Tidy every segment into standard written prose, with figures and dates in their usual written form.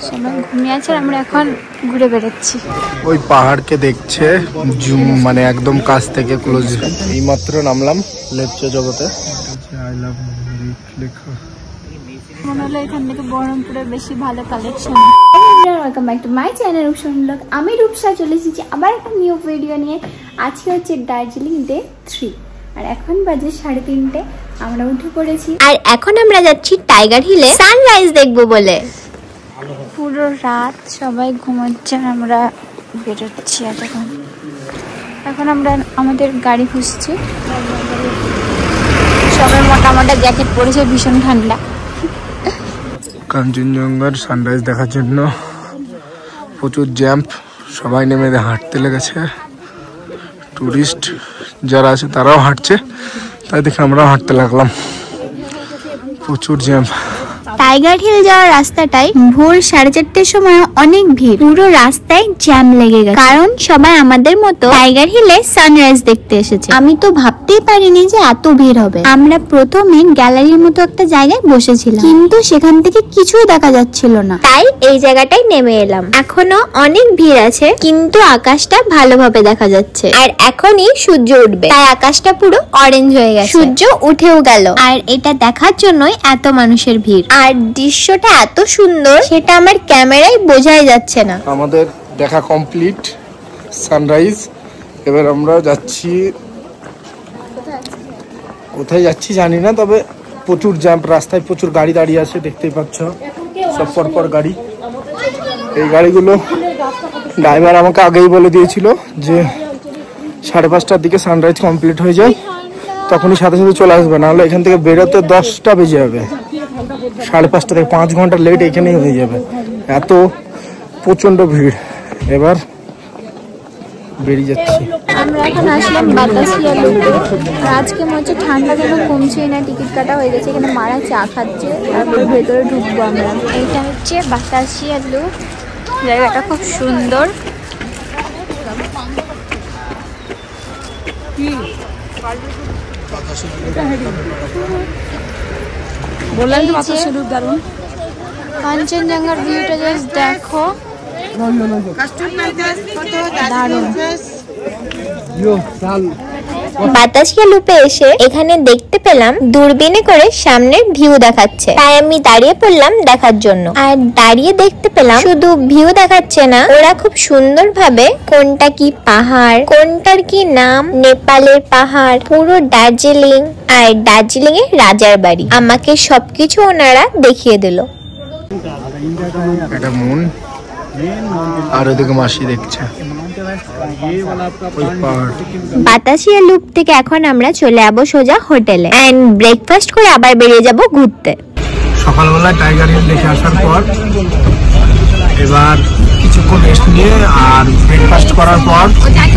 সবাই ঘুমিয়ে আছে, আমরা এখন ঘুরে বেড়াচ্ছি। ওই পাহাড়কে দেখছে জুম, মানে একদম কাছ থেকে ক্লোজ। এইমাত্র নামলাম লেপচা জগতে। আই লাভ লেখা মনে হলো এখান থেকে বহরমপুরে বেশি ভালো collection. Welcome back to my channel Rupsa blog. আমি রূপসা চলে এসেছি আবার একটা নিউ ভিডিও নিয়ে। আজকে হচ্ছে দার্জিলিং ডে 3 আর এখন বাজে 3:30। আমরা উঠে পড়েছি আর এখন আমরা যাচ্ছি টাইগার হিলে সানরাইজ দেখবো বলে। পুরো রাত সবাই ঘুমাচ্ছে, আমরা বেরোচ্ছি। এখন আমরা আমাদের গাড়ি খুঁজছি। সবাই মোটা মোটা জ্যাকেট পরেছে, ভীষণ ঠান্ডা। কাঞ্চনজঙ্ঘার সানরাইজ দেখার জন্য প্রচুর জ্যাম্প, সবাই নেমে হাঁটতে লেগেছে। টুরিস্ট যারা আছে তারাও হাঁটছে, তাই দেখে আমরাও হাঁটতে লাগলাম। প্রচুর জ্যাম্প। টাইগার হিল যাওয়ার রাস্তাটাই ভোর 4:30টার সময় অনেক ভিড়, পুরো রাস্তায় জ্যাম লেগে গেছে, কারণ সবাই আমাদের মতো টাইগার হিলে সানরাইজ দেখতে এসেছে। আমি তো ভাবতেই পারিনি যে এত ভিড় হবে। আমরা প্রথমে গ্যালারির মতো একটা জায়গায় বসেছিলাম, কিন্তু সেখান থেকে কিছুই দেখা যাচ্ছিল না, তাই এই জায়গাটায় নেমে এলাম। এখনো অনেক ভিড় আছে, কিন্তু আকাশটা ভালোভাবে দেখা যাচ্ছে। আর এখনই সূর্য উঠবে, তাই আকাশটা পুরো অরেঞ্জ হয়ে গেছে, সূর্য উঠেও গেল। আর এটা দেখার জন্যই এত মানুষের ভিড়। আর দৃশ্যটা এত সুন্দর, সেটা আমার ক্যামেরায় বোঝাই যাচ্ছে না। আমাদের দেখা কমপ্লিট সানরাইজ। এবার আমরা যাচ্ছি, কোথায় যাচ্ছি জানি না, তবে প্রচুর জ্যাম্প, রাস্তায় প্রচুর গাড়ি দাঁড়িয়ে আছে, দেখতেই পাচ্ছ সব পরপর গাড়ি। এই গাড়িগুলো ড্রাইভার আমাকে আগেই বলে দিয়েছিল যে 5:30টার দিকে সানরাইজ কমপ্লিট হয়ে যায়, তখনই সাথে সাথে চলে আসবে, নাহলে এখান থেকে বেরোতে 10টা বেজে যাবে। 5:30 থেকে 5 ঘন্টা লেট এখানেই হয়ে যাবে, এত প্রচন্ড ভিড়। এবার বেরিয়ে যাচ্ছি। আমরা এখন আসলাম বাতাসিয়া লুপে। আজকে মনে হচ্ছে ঠান্ডা যেন কমছেই না, টিকিট কাটা হয়ে গেছে। এখানে মারা চা খাচ্ছে, তারপরে ভেতরে ঢুকবো আমরা। এইটা হচ্ছে বাতাসিয়া লুপ, জায়গাটা খুব সুন্দর। কাঞ্চনজঙ্ঘার ভিউটা জাস্ট দেখো, দারুণ। বাতাসিয়া লুপে এসে এখানে দেখতে পেলাম দূরবীনে করে সামনের ভিউ দেখাচ্ছে, তাই আমি দাঁড়িয়ে পড়লাম দেখার জন্য। আর দাঁড়িয়ে দেখতে পেলাম শুধু ভিউ দেখাচ্ছে না, ওরা খুব সুন্দর ভাবে কোনটা কি পাহাড়, কোনটার কি নাম, নেপালের পাহাড়, পুরো দার্জিলিং আর দার্জিলিং এর রাজার বাড়ি, আমাকে সবকিছু ওনারা দেখিয়ে দিল। এটা মন, আর ওদিকে মাসি দেখছে। বাতাসিয়া লুপ থেকে এখন আমরা চলে যাবো সোজা হোটেলে এন্ড ব্রেকফাস্ট করে আবার বেরিয়ে যাব ঘুরতে। সকালবেলা টাইগার হিল দেখে আসার পর এবার কিছুক্ষণ রেস্ট নিয়ে আর ব্রেকফাস্ট করার পর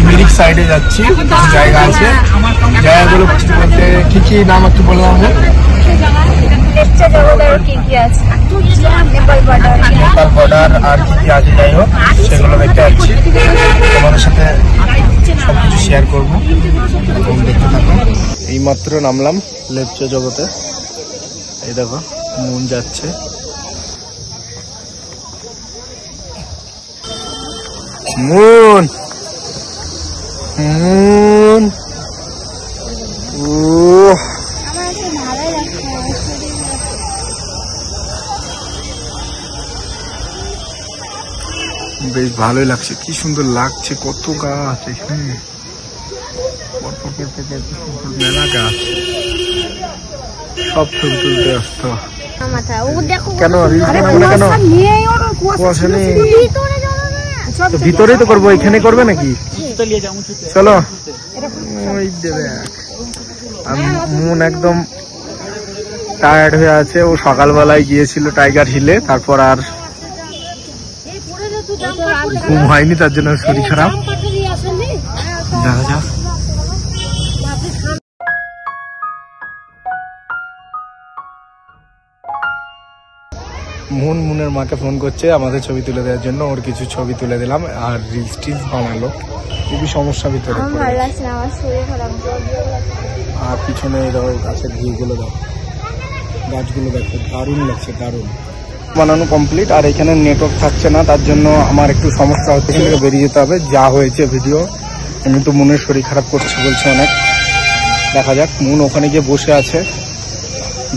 মিরিক সাইডে যাচ্ছি। জায়গা আছে, জায়গাগুলো বলতে কি কি নাম একটু বললাম। নেপাল বর্ডার আর কি কি আছে, যাই হোক সেগুলো দেখতে যাচ্ছি। তোমাদের সাথে সবকিছু শেয়ার করবো, দেখতে থাকো। এইমাত্র নামলাম লেপচা জগতে। এই দেখো মন যাচ্ছে। মুন মুন বেশ ভালোই লাগছে, কি সুন্দর লাগছে, কত গাছ এখানে, মেলা গাছ, সব ছবি তুলতে আসত। কেন কুয়াশা নেই, ভিতরেই তো করবো, এখানে করবে নাকি? চলো। ওই দেবে মন একদম টায়ার্ড হয়ে আছে, ও সকালবেলায় গিয়েছিল টাইগার হিলে, তারপর আর ঘুম হয়নি, তার জন্য শরীর খারাপ। দেখা যাক। মুনের মাকে ফোন করছে আমাদের ছবি তুলে দেওয়ার জন্য, ওর কিছু ছবি তুলে দিলাম আর রিলস টিলস বানালো। খুবই সমস্যা ভিতরে, আর পিছনে গাছের ভিউ গুলো দেখো, গাছগুলো দেখো, দারুণ লাগছে, দারুণ। বানানো কমপ্লিট। আর এখানে নেটওয়ার্ক থাকছে না, তার জন্য আমার একটু সমস্যা হচ্ছে, এখান থেকে বেরিয়ে যেতে হবে। যা হয়েছে ভিডিও, এমনি তো মনের শরীর খারাপ করছে বলছে অনেক। দেখা যাক, মন ওখানে গিয়ে বসে আছে,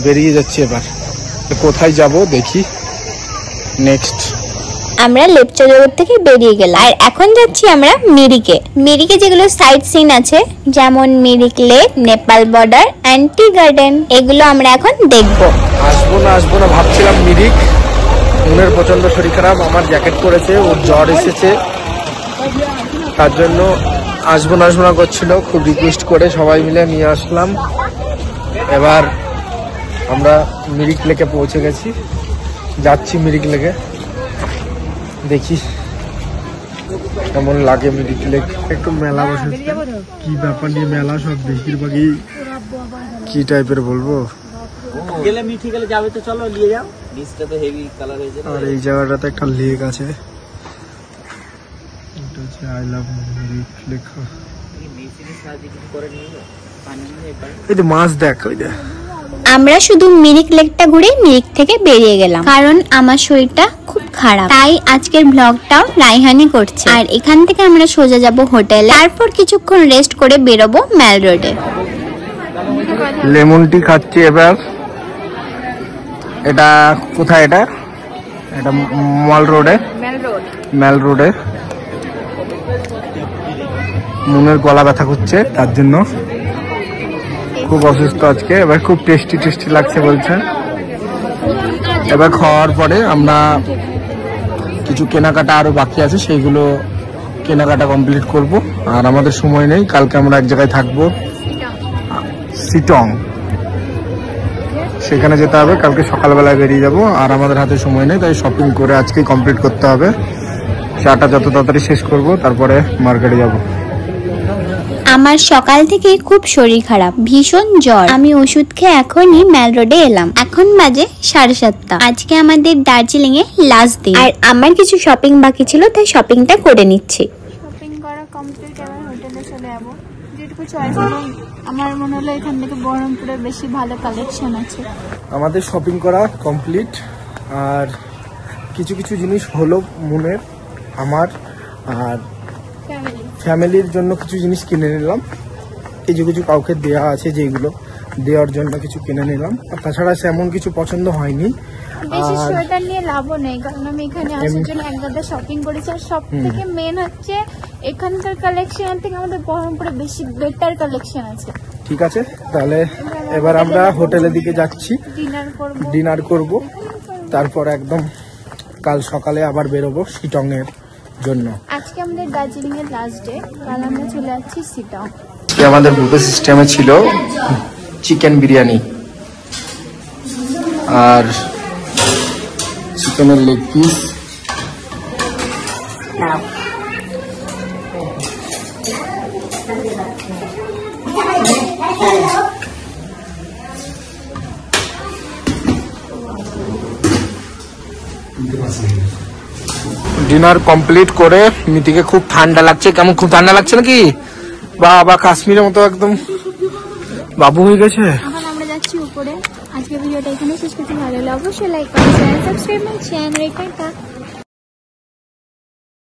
বেরিয়ে যাচ্ছে। এবার কোথায় যাব দেখি নেক্সট। আমরা লেপচা জগৎ থেকে বেরিয়ে গেলাম আর এখন যাচ্ছি আমরা মিরিকে। মিরিকে যেগুলো সাইট সিন আছে, যেমন Mirik lake, Nepal border, anti garden, এগুলো আমরা এখন দেখবো। আসবো না ভাবছিলাম মিরিক। মনের প্রচন্ড শরীর খারাপ, আমার জ্যাকেট পরেছে, ওর জ্বর এসেছে, তার জন্য আসবো না করছিল। খুব রিকোয়েস্ট করে সবাই মিলে নিয়ে আসলাম। এবার আমরা মিরিক লেকে পৌঁছে গেছি, যাচ্ছি মিরিক লেকে। দেখি কেমন লাগে মিরিক লেক। একটু মেলা বসেছে, কি ব্যাপার নিয়ে মেলা, সব বেশিরভাগই কি টাইপের বলবো। আর এই জায়গাটাতে একটা লেক আছে, আই লাভ মিরিক লেখা। এই যে মাছ দেখ, ওই দেখ। আমরা শুধু মিরিক লেকটা ঘুরে মিরিক থেকে বেরিয়ে গেলাম, কারণ আমার শরীরটা খুব খারাপ, তাই আজকের ব্লগটাও রাইহানি করছে। আর এখান থেকে আমরা সোজা যাব হোটেলে, তারপর কিছুক্ষণ রেস্ট করে বেরোবো ম্যাল রোডে। লেমন টি খাচ্ছি এবার। এটা কোথায়? এটা ম্যাল রোডে। মনের গলা ব্যথা করছে, তার জন্য খুব অসুস্থ আজকে। এবার খুব টেস্টি লাগছে বলছে। এবার খাওয়ার পরে আমরা কিছু কেনাকাটা আরো বাকি আছে, সেইগুলো কেনাকাটা কমপ্লিট করব। আর আমাদের সময় নেই, কালকে আমরা এক জায়গায় থাকবো, সিটং, সেখানে যেতে হবে। কালকে সকালবেলায় বেরিয়ে যাব, আর আমাদের হাতে সময় নেই, তাই শপিং করে আজকেই কমপ্লিট করতে হবে। চাটা যত তাড়াতাড়ি শেষ করব, তারপরে মার্কেটে যাব। আমার সকাল থেকে খুব শরীর খারাপ, ভীষণ জ্বর। আমি ওষুধ খেয়ে এখনই ম্যাল রোডে এলাম। এখন বাজে 7:30। আজকে আমাদের দার্জিলিং এ লাস্ট দিন, আর আমার কিছু শপিং বাকি ছিল, তাই শপিংটা করে নিচ্ছি। শপিং করা কমপ্লিট, এবার হোটেলে চলে যাবো। যেটুকু চয়েস হলো, আমার মনে হলো এখান থেকে বহরমপুরে বেশি ভালো কালেকশন আছে। আমাদের শপিং করা কমপ্লিট, আর কিছু জিনিস হলো মনের আমার, আর ফ্যামিলির জন্য কিছু জিনিস কিনে নিলাম। কিছু কাউকে দেওয়া আছে, যেগুলো দেওয়ার জন্য কিছু কিনে নিলাম। আর তাছাড়া সেমন কিছু পছন্দ হয়নি। বেশি সোয়েটার নিয়ে লাভও নেই, কারণ আমি এখানে আসার জন্য এক জায়গায় শপিং করেছি। আর সব থেকে মেন হচ্ছে এখানকার কালেকশন থেকে আমাদের বহরমপুরে বেশি বেটার কালেকশন আছে। ঠিক আছে, তাহলে এবার আমরা হোটেলের দিকে যাচ্ছি, ডিনার করব। তারপর একদম কাল সকালে আবার বেরোবো শিটং এর জন্য। আজকে আমাদের দার্জিলিং এর লাস্ট ডে, কাল আমরা চলে যাচ্ছি শিটং। আমাদের বুফে সিস্টেমে ছিল চিকেন বিরিয়ানি আর চিকেনের লেগ পিস, ডিনার কমপ্লিট করে মিতিকে খুব ঠান্ডা লাগছে। কেমন খুব ঠান্ডা লাগছে নাকি? বাবা কাশ্মীরের মতো একদম বাবু হয়ে গেছে। এখন আমরা যাচ্ছি উপরে। আজকে ভিডিওটা এখানে শেষ করছি। ভালো লাগলে অবশ্যই লাইক করুন, সাবস্ক্রাইব করুন, চ্যানেল